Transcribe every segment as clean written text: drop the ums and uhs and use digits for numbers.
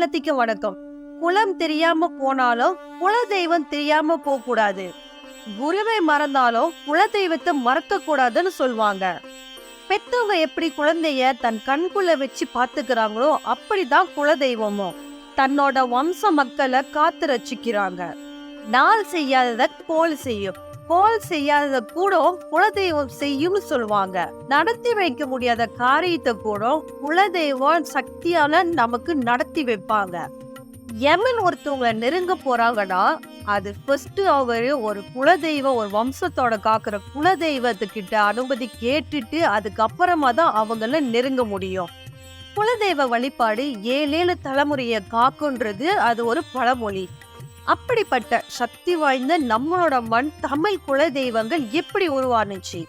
எல்லாத்துக்கும் வணக்கம். குலம் தெரியாம போனாலும் குல தெய்வம் தெரியாம போக கூடாது. குருவை மறந்தாலும் குல தெய்வத்தை மறக்க கூடாதுன்னு சொல்லுவாங்க. பெத்தவங்க எப்படி குழந்தைய தன் கண்குள்ள வச்சு பாத்துக்கிறாங்களோ அப்படிதான் குல தெய்வமும் தன்னோட வம்ச மக்களை காத்து ரட்சிக்கிறாங்க. நாள் செய்யாதத கோல் செய்யும், கோல் செய்யாதத கூட குலதெய்வம் செய்யும் சொல்லுவாங்க. நடத்தி வைக்க முடியாத காரியத்தை கூட குலதெய்வம் சக்தியால நமக்கு நடத்தி வைப்பாங்க. யமன் ஒருத்தவங்களை நெருங்க போறாங்கன்னா அது ஃபர்ஸ்ட் அவரு ஒரு குலதெய்வம், ஒரு வம்சத்தோட காக்குற குலதெய்வத்துக்கிட்ட அனுமதி கேட்டுட்டு அதுக்கப்புறமா தான் அவங்கள நெருங்க முடியும். குலதெய்வ வழிபாடு 7 தலைமுறையை காக்குன்றது அது ஒரு பழமொழி. அப்படிப்பட்ட சக்தி வாய்ந்த நம்மளோட மண் தமிழ் குல தெய்வங்கள் எப்படி உருவானுச்சு?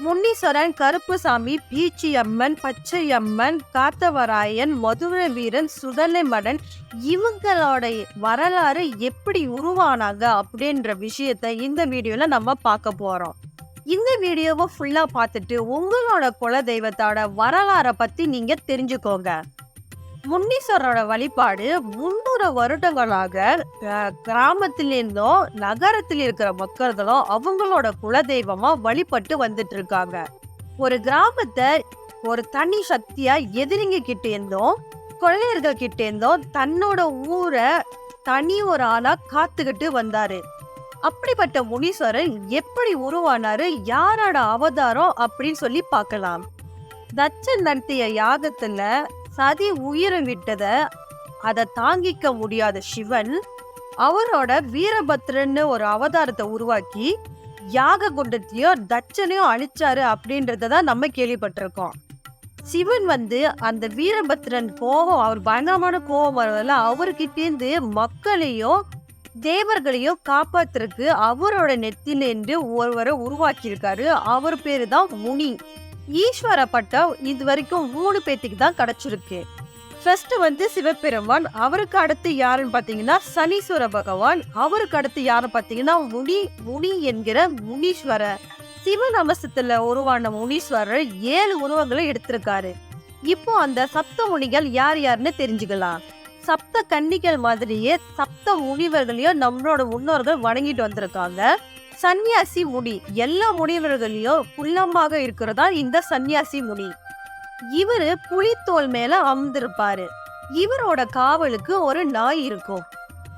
முன்னீஸ்வரன், கருப்புசாமி, பீச்சியம்மன், பச்சையம்மன், காத்தவராயன், மதுரை வீரன், சுடலை மடன் இவங்களோட வரலாறு எப்படி உருவானாங்க அப்படின்ற விஷயத்த இந்த வீடியோல நம்ம பார்க்க போறோம். இந்த வீடியோவை ஃபுல்லா பார்த்துட்டு உங்களோட குல தெய்வத்தோட வரலாறை பத்தி நீங்க தெரிஞ்சுக்கோங்க. முன்னீஸ்வரோட வழிபாடு 300 வருடங்களாக கிராமத்திலிருந்தும் நகரத்தில் இருக்கிற மக்களும் அவங்களோட குலதெய்வமா வழிபட்டு வந்துட்டு இருக்காங்க. ஒரு கிராமத்தை ஒரு தனி சக்தியா எதிரிங்க கிட்ட இருந்தோம், கொள்ளையர்கள் கிட்ட இருந்தோம் தன்னோட ஊரை தனி ஒரு ஆளா காத்துக்கிட்டு வந்தாரு. அப்படிப்பட்ட முனீஸ்வரன் எப்படி உருவானாரு, யாரோட அவதாரம் அப்படின்னு சொல்லி பார்க்கலாம். தட்சன் நடத்திய யாகத்துல சதி உயிரை விட்டத அதை தாங்கிக்க முடியாத சிவன் அவரோட வீரபத்ரன்னு ஒரு அவதாரத்தை உருவாக்கி யாக குண்டத்தையும் தட்சனையும் அழிச்சாரு அப்படின்றதான் நம்ம கேள்விப்பட்டிருக்கோம். சிவன் அந்த வீரபத்ரன் கோபம், அவர் பயங்கரமான கோபம் வரல, அவர்கிட்டேருந்து மக்களையும் தேவர்களையும் காப்பாத்துறதுக்கு அவரோட நெத்திலேருந்து ஒருவரை உருவாக்கியிருக்காரு. அவர் பேரு தான் முனி. ஈஸ்வர பட்டம் இது வரைக்கும் 3 பேத்துக்கு தான் கிடைச்சிருக்கு. ஃபர்ஸ்ட் சிவபெருமான், அவருக்கு அடுத்து யாருன்னு பாத்தீங்கன்னா சனீஸ்வர பகவான், அவருக்கு அடுத்து யாரு பாத்தீங்கன்னா முனி என்கிற முனீஸ்வரர். சிவன் அம்சத்துல உருவான முனீஸ்வரர் 7 உருவங்களை எடுத்திருக்காரு. இப்போ அந்த சப்த முனிகள் யார் யாருன்னு தெரிஞ்சுக்கலாம். சப்த கன்னிகள் மாதிரியே சப்த முனிவர்களையும் நம்மளோட முன்னோர்கள் வணங்கிட்டு வந்திருக்காங்க. சன்னியாசி முனி எல்லா முனிவர்களையும் குள்ளமாக இருக்கிறதா இந்த சன்னியாசி முனி. இவரு புலித்தோல் மேல அமர்ந்திருப்பாரு. இவரோட காவலுக்கு ஒரு நாய் இருக்கும்.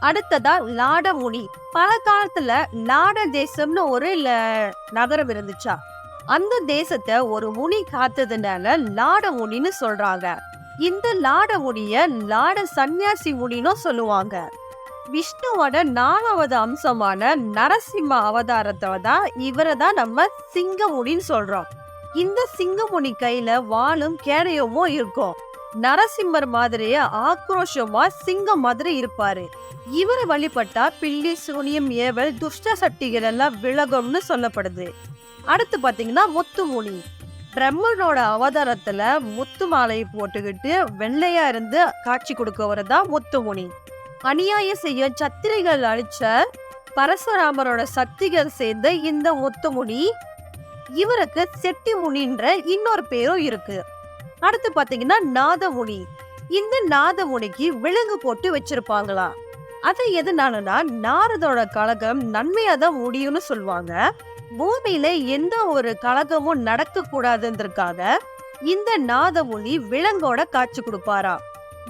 அடுத்ததா லாட முனி. பல காலத்துல லாட தேசம்னு ஒரு நகரம் இருந்துச்சா, அந்த தேசத்தை ஒரு முனி காத்ததுனால லாட முனின்னு சொல்றாங்க. இந்த லாட முனிய லாட சன்னியாசி முனின்னு சொல்லுவாங்க. விஷ்ணுவோட 4வது அம்சமான நரசிம்ம அவதாரத்தை தான் இவரை தான் நம்ம சிங்கமுனின்னு சொல்றோம். இந்த சிங்கமுனி கையில வாளும் கேடயமும் இருக்கும். நரசிம்மர் மாதிரியே ஆக்ரோஷமா சிங்கம் மாதிரி இருப்பாரு. இவரை வழிபட்டா பில்லி சூனியம் ஏவல் துஷ்ட சக்திகள் எல்லாம் விலகும்னு சொல்லப்படுது. அடுத்து பாத்தீங்கன்னா முத்துமுனி. பிரம்மனோட அவதாரத்துல முத்து மாலையை போட்டுக்கிட்டு வெள்ளையா இருந்து காட்சி கொடுக்கவர் தான் முத்துமுனி. அநியாயம் செய்ய சத்திரிகள் அழிச்ச பரசுராமரோட சக்திகள் சேர்ந்த இந்த முத்துமுனி, இவருக்கு செட்டி முனின்ற இன்னொரு பேரும் இருக்கு. அடுத்து பாத்தீங்கன்னா நாதமுனி. இந்த நாதமுனிக்கு விலங்கு போட்டு வச்சிருப்பாங்களா, அது எதுனாலனா நாரதோட கழகம் நன்மையாதான் முடியும்னு சொல்லுவாங்க. பூமியில எந்த ஒரு கழகமும் நடக்க கூடாதுன்றதுக்காக இந்த நாதமுனி விலங்கோட காட்சி கொடுப்பாரா.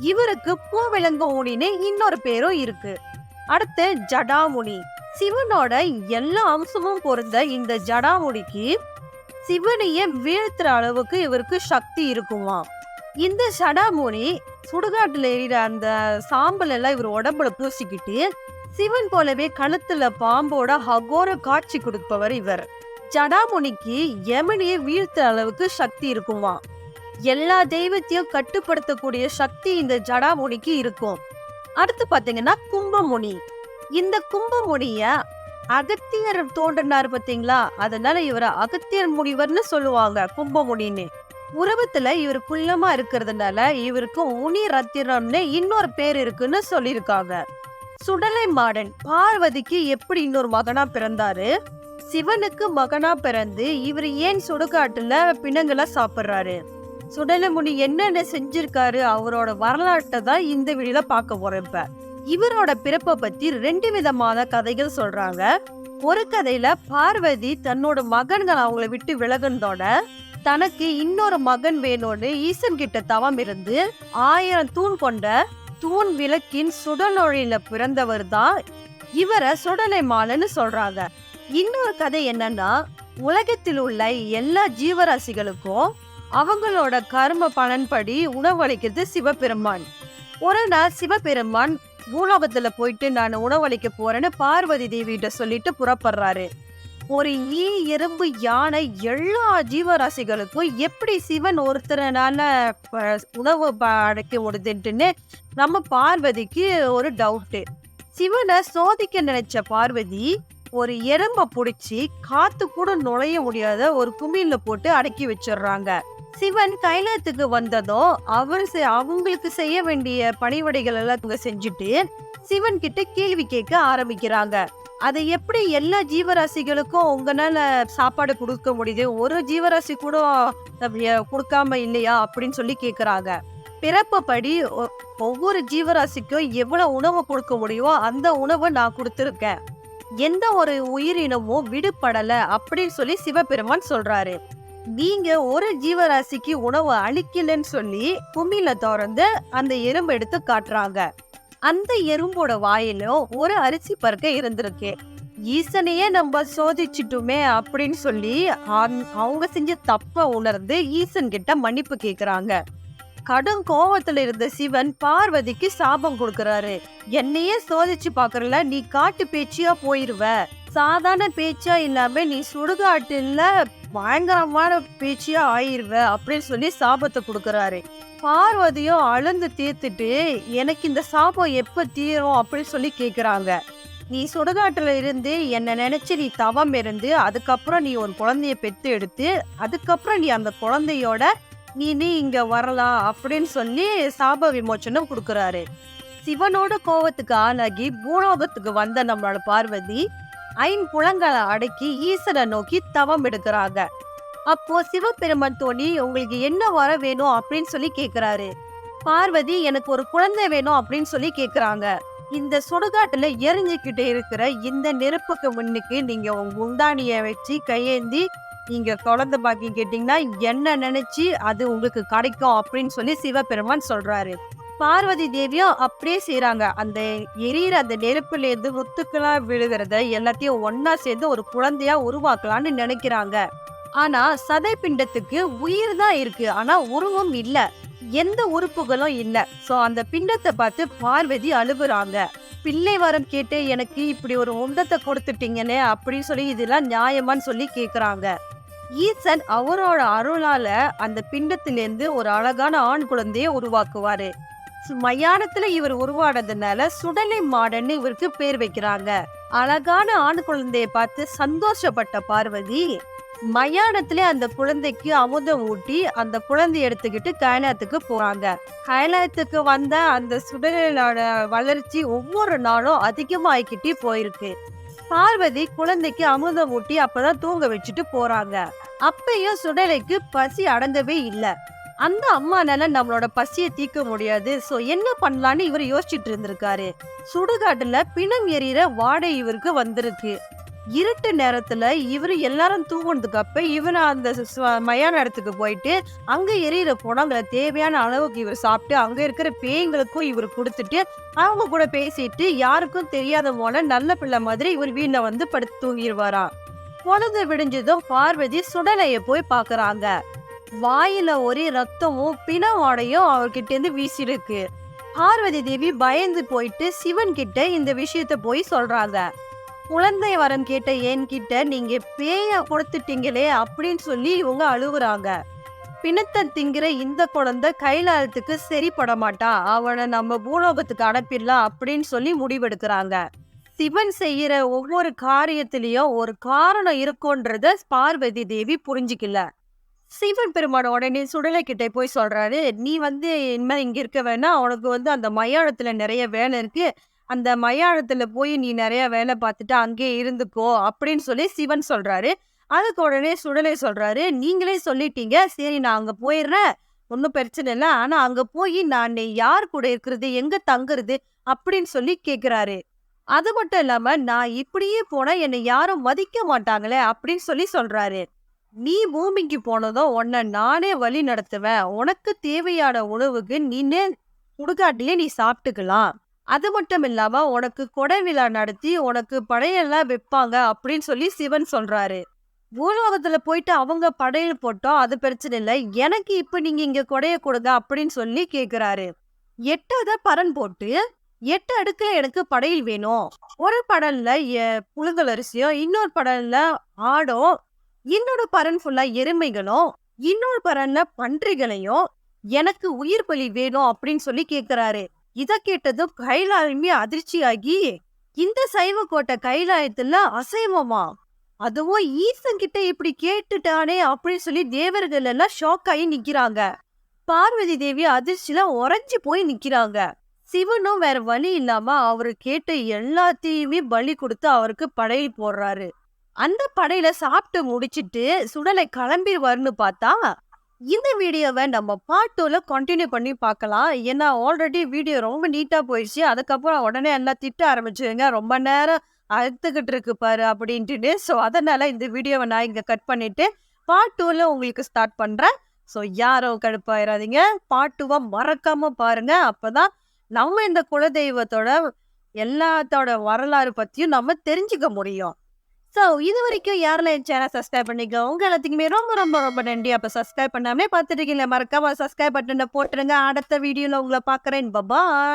இவருக்கு பூவிலங்கு முனின்னு இன்னொரு பேரும் இருக்கு. அடுத்து ஜடாமுனி. சிவனோட எல்லா அம்சமும் பொருந்த இந்த ஜடாமுனிக்கு சிவனையே வீழ்த்துற அளவுக்கு இவருக்கு சக்தி இருக்குமா. இந்த ஜடாமுனி சுடுகாட்டுல எறிகிற அந்த சாம்பல் எல்லாம் இவர் உடம்புல பூசிக்கிட்டு சிவன் போலவே கழுத்துல பாம்போட அகோர காட்சி கொடுப்பவர் இவர். ஜடாமுனிக்கு யமனையே வீழ்த்துற அளவுக்கு சக்தி இருக்குமா. எல்லா தெய்வத்தையும் கட்டுப்படுத்தக்கூடிய சக்தி இந்த ஜடாமுனிக்கு இருக்கும். அடுத்து பாத்தீங்கன்னா கும்பமுனி. இந்த கும்பமுனிய அகத்தியர் தோன்றினார் பாத்தீங்களா, அதனால இவரை அகத்தியர் முனிவர்னு சொல்லுவாங்க கும்பமுனின்னு. உருவத்துல இவர் குள்ளமா இருக்கிறதுனால இவருக்கு முனி ரத்தினம்னு இன்னொரு பேர் இருக்குன்னு சொல்லியிருக்காங்க. சுடலை மாடன். பார்வதிக்கு எப்படி இன்னொரு மகனா பிறந்தாரு, சிவனுக்கு மகனா பிறந்து இவர் ஏன் சுடுகாட்டுல பிணங்களை சாப்பிடுறாரு. சுடலைமுனி என்னென்ன செஞ்சிருக்காரு அவரோட வரலாற்றை தான் இந்த வீடியோல பார்க்க போறோம். இப்ப இவரோட பிறப்பை பத்தி 2 விதமான கதைகள் சொல்றாங்க. ஒரு கதையில பார்வதி தன்னோட மகன்கள் அவங்கள விட்டு விலகுனதோட தனக்கு இன்னொரு மகன் வேணும்னு ஈசன் கிட்ட தவம் இருந்து 1000 தூண் கொண்ட தூண் விளக்கின் சுடலொழியில பிறந்தவர் தான் இவரை சுடலைமாலன்னு சொல்றாங்க. இன்னொரு கதை என்னன்னா, உலகத்தில் உள்ள எல்லா ஜீவராசிகளுக்கும் அவங்களோட கர்ம பலன்படி உணவளிக்கிறது சிவபெருமான். ஒரு நாள் சிவபெருமான் பூலோகத்துல போயிட்டு நான் உணவளிக்க போறேன்னு பார்வதி தேவிகிட்ட சொல்லிட்டு புறப்படுறாரு. ஒரு ஈ, எறும்பு, யானை எல்லா ஜீவராசிகளுக்கும் எப்படி சிவன் ஒருத்தரனால உணவு அடைக்க முடியுதுன்னு நம்ம பார்வதிக்கு ஒரு டவுட்டு. சிவனை சோதிக்க நினைச்ச பார்வதி ஒரு எறும்பை புடிச்சு காத்து கூட நுழைய முடியாத ஒரு குமிழ்ல போட்டு அடக்கி வச்சிடுறாங்க. சிவன் கைலாயத்துக்கு வந்ததும் அவங்களுக்கு செய்ய வேண்டிய பணிவடைகள் எல்லாம் செஞ்சுட்டு சிவன் கிட்ட கேள்வி கேட்க ஆரம்பிக்கிறாங்க. அதை எப்படி எல்லா ஜீவராசிகளுக்கும் உங்களால சாப்பாடு கொடுக்க முடியுது, ஒரு ஜீவராசி கூட கொடுக்காம இல்லையா அப்படின்னு சொல்லி கேக்குறாங்க. பிறப்பப்படி ஒவ்வொரு ஜீவராசிக்கும் எவ்வளவு உணவு கொடுக்க முடியுமோ அந்த உணவை நான் கொடுத்துருக்கேன், எந்த ஒரு உயிரினமும் விடுபடல அப்படின்னு சொல்லி சிவபெருமான் சொல்றாரு. நீங்க ஒரு ஜீவராசிக்கு உணவு அளிக்கலன்னு சொல்லி குமிழ திறந்து அந்த எறும்பு எடுத்து காட்டுறாங்க. அந்த எறும்போட வாயிலும் ஒரு அரிசி பருக்க இருந்திருக்கு. ஈசனையே நம்ம சோதிச்சுட்டுமே அப்படின்னு சொல்லி அவங்க செஞ்ச தப்ப உணர்ந்து ஈசன் கிட்ட மன்னிப்பு கேக்குறாங்க. கடும் கோவத்துல இருந்த சிவன் பார்வதிக்கு சாபம் கொடுக்கறாரு. என்னையே சோதிச்சு பாக்குறல, நீ காட்டு பேச்சியா போயிருவ, சாதாரண பேச்சா இல்லாம நீ சுடுகாட்டுல பயங்கரமான பேச்சியா ஆயிருவ அப்படின்னு சொல்லி சாபத்தை கொடுக்கறாரு. பார்வதியும் அழுந்து தீர்த்துட்டு எனக்கு இந்த சாபம் எப்ப தீரும் அப்படின்னு சொல்லி கேக்குறாங்க. நீ சுடுகாட்டுல இருந்து என்ன நினைச்சு நீ தவம் இருந்து அதுக்கப்புறம் நீ ஒரு குழந்தைய பெத்து எடுத்து அதுக்கப்புறம் நீ அந்த குழந்தையோட நீ இங்க வரலாம் அப்படின்னு சொல்லி சாப விமோச்சனம் கொடுக்கறாரு. சிவனோட கோவத்துக்கு ஆளாகி பூலோகத்துக்கு வந்த நம்மளோட பார்வதி ஐம்புலங்களை அடக்கி ஈசனை நோக்கி தவம் எடுக்கிறாங்க. அப்போ சிவபெருமான் தோணி உங்களுக்கு என்ன வர வேணும் அப்படின்னு சொல்லி கேக்குறாரு. பார்வதி எனக்கு ஒரு குழந்தை வேணும் அப்படின்னு சொல்லி கேக்குறாங்க. இந்த சுடுகாட்டுல எரிஞ்சுக்கிட்டு இருக்கிற இந்த நெருப்புக்கு முன்னுக்கு நீங்க உங்க உண்டானிய வச்சு கையேந்தி நீங்க குழந்தை பாக்கி கேட்டீங்கன்னா என்ன நினைச்சு அது உங்களுக்கு கிடைக்கும் அப்படின்னு சொல்லி சிவபெருமான் சொல்றாரு. பார்வதி தேவியும் அப்படியே செய்யறாங்க. அந்த எரியிற அந்த நெருப்புல இருந்து முத்துக்களா விழுகிறத எல்லாத்தையும் ஒன்னா சேர்ந்து ஒரு குழந்தையா உருவாக்கலாம்னு நினைக்கிறாங்க. ஆனா சதை பிண்டத்துக்கு உயிர் தான் இருக்கு, ஆனா உருவம் இல்ல, எந்த உறுப்புகளும் இல்ல. சோ அந்த பிண்டத்தை பார்த்து பார்வதி அழுகுறாங்க. பிள்ளை வரம் கேட்டு எனக்கு இப்படி ஒரு உண்டத்தை கொடுத்துட்டீங்கன்னு அப்படின்னு சொல்லி இதெல்லாம் நியாயமான்னு சொல்லி கேக்குறாங்க. ஈசன் அவரோட அருளால அந்த பிண்டத்திலிருந்து ஒரு அழகான ஆண் குழந்தைய உருவாக்குவாரு. மயானத்துல இவர் உருவானதுனால சுடலை மாடன்னு இவருக்கு பேர் வைக்கிறாங்க. அழகான ஆண் குழந்தைய பார்த்து சந்தோஷப்பட்ட பார்வதி மயானத்திலே அந்த குழந்தைக்கு அமுதம் ஊட்டி அந்த குழந்தைய எடுத்துக்கிட்டு கைலாயத்துக்கு போறாங்க. கைலாயத்துக்கு வந்த அந்த சுடலோட வளர்ச்சி ஒவ்வொரு நாளும் அதிகமாகிக்கிட்டே போயிருக்கு. பார்வதி குழந்தைக்கு அமுதம் ஊட்டி அப்பதான் தூங்க வச்சுட்டு போறாங்க. அப்பயும் சுடலைக்கு பசி அடங்கவே இல்லை. அந்த அம்மானால நம்மளோட பசியை தீர்க்க முடியாது. சோ என்ன பண்ணலான்னு இவர் யோசிச்சுட்டு இருந்திருக்காரு. சுடுகாட்டுல பிணம் எறிகிற வாடை இவருக்கு வந்திருக்கு. இருட்டு நேரத்துல இவரு எல்லாரும் தூங்குனதுக்கு அப்ப இவர் அந்த மயான இடத்துக்கு போயிட்டு அங்க எரியிற புணங்களை தேவையான அளவுக்கு இவர் சாப்பிட்டு அங்க இருக்கிற பேய்களுக்கும் இவர் கொடுத்துட்டு அவங்க கூட பேசிட்டு யாருக்கும் தெரியாத போல நல்ல பிள்ளை மாதிரி இவர் வீட்டுல வந்து படுத்து தூங்கிடுவாராம். பொழுது விடிஞ்சதும் பார்வதி சுடலைய போய் பாக்குறாங்க. வாயில ஒரே ரத்தமும் பிண வாடையும் அவர்கிட்ட இருந்து வீசிருக்கு. பார்வதி தேவி பயந்து போயிட்டு சிவன் கிட்ட இந்த விஷயத்த போய் சொல்றாங்க. குழந்தை வரம் கேட்ட என்கிட்ட நீங்க பேய கொடுத்துட்டீங்களே அப்படின்னு சொல்லி இவங்க அழுகுறாங்க. பிணத்தை திங்கிற இந்த குழந்தை கைலாயத்துக்கு சரிப்பட மாட்டா, அவனை நம்ம பூலோகத்துக்கு அனுப்பிடலாம் அப்படின்னு சொல்லி முடிவெடுக்கிறாங்க. சிவன் செய்யற ஒவ்வொரு காரியத்திலயும் ஒரு காரணம் இருக்கும்ன்றத பார்வதி தேவி புரிஞ்சுக்கல. சிவன் பெருமான் உடனே சுடலை கிட்ட போய் சொல்றாரு, நீ இனிமே இங்க இருக்க வேணாம், உனக்கு அந்த மயானத்துல நிறைய வேலை இருக்கு, அந்த மயானத்துல போய் நீ நிறைய வேலை பார்த்துட்டு அங்கேயே இருந்துக்கோ அப்படின்னு சொல்லி சிவன் சொல்றாரு. அதுக்கு உடனே சுடலை சொல்றாரு, நீங்களே சொல்லிட்டீங்க, சரி நான் அங்க போயிடுறேன், ஒன்னும் பிரச்சனை இல்ல. ஆனா அங்க போய் நானு யார் கூட இருக்கிறது, எங்க தங்குறது அப்படின்னு சொல்லி கேட்கிறாரு. அது மட்டும் இல்லாம, நான் இப்படியே போனா என்னை யாரும் மதிக்க மாட்டாங்களே அப்படின்னு சொல்லி சொல்றாரு. நீ பூமிக்கு போனதும் உன்னை நானே வழி நடத்துவேன். உனக்கு தேவையான உணவுக்கு நீனே சுடுகாட்டிலே நீ சாப்பிட்டுக்கலாம். அது மட்டும் இல்லாம உனக்கு கொடை விழா நடத்தி உனக்கு படையெல்லாம் வைப்பாங்க அப்படின்னு சொல்லி சிவன் சொல்றாரு. பூலோகத்துல போயிட்டு அவங்க படையல் போட்டோம் அது பிரச்சனை இல்ல. எனக்கு இப்ப நீங்க இங்க கொடைய கொடுங்க அப்படின்னு சொல்லி கேக்குறாரு. 8 பரண் போட்டு 8 அடுக்குல எனக்கு படையல் வேணும். ஒரு படல்ல புழுங்கல் அரிசியும், இன்னொரு படல்ல ஆடும், இன்னொரு பரண் ஃபுல்லா எருமைகளும், இன்னொரு பரன்ல பன்றிகளையும் எனக்கு உயிர் பலி வேணும் அப்படின்னு சொல்லி கேக்குறாரு. இத கேட்டதும் கைலாயமே அதிர்ச்சியாகி, இந்த சைவ கோட்டை கைலாயத்துல அசைவமா? அதுவும் ஈசன் கிட்ட இப்படி கேட்டுட்டானே அப்படின்னு சொல்லி தேவர்கள் எல்லாம் ஷாக் ஆகி நிக்கிறாங்க. பார்வதி தேவி அதிர்ச்சியில உறைஞ்சு போய் நிக்கிறாங்க. சிவனும் வேற வழி இல்லாம அவரு கேட்ட எல்லாத்தையுமே பலி கொடுத்து அவருக்கு படையல் போடுறாரு. அந்த படையில சாப்பிட்டு முடிச்சிட்டு சுடலை கிளம்பிடுவாருன்னு பார்த்தா, இந்த வீடியோவை நம்ம பார்ட் 2ல கண்டினியூ பண்ணி பார்க்கலாம். ஏன்னா ஆல்ரெடி வீடியோ ரொம்ப நீட்டா போயிடுச்சு. அதுக்கப்புறம் உடனே எல்லாம் திட்ட ஆரம்பிச்சுங்க. ரொம்ப நேரம் அழுத்துக்கிட்டு இருக்கு பாரு அப்படின்ட்டு. ஸோ அதனால இந்த வீடியோவை நான் இங்க கட் பண்ணிட்டு பார்ட் 2ல உங்களுக்கு ஸ்டார்ட் பண்றேன். ஸோ யாரும் கடுப்பாயிராதீங்க. பார்ட் 2வ மறக்காம பாருங்க. அப்பதான் நம்ம இந்த குலதெய்வத்தோட எல்லாத்தோட வரலாறு பத்தியும் நம்ம தெரிஞ்சுக்க முடியும். ஸோ இது வரைக்கும் யாரெல்லாம் என் சேனல் சப்ஸ்கிரைப் பண்ணிக்க உங்க எல்லாத்துக்குமே ரொம்ப ரொம்ப ரொம்ப நன்றி. அப்போ சப்ஸ்கிரைப் பண்ணாமே பார்த்துட்டு இருக்கீங்களா, மறக்காம சப்ஸ்கிரைப் பட்டனை போட்டுருங்க. அடுத்த வீடியோல உங்களை பார்க்குறேன். பாய்.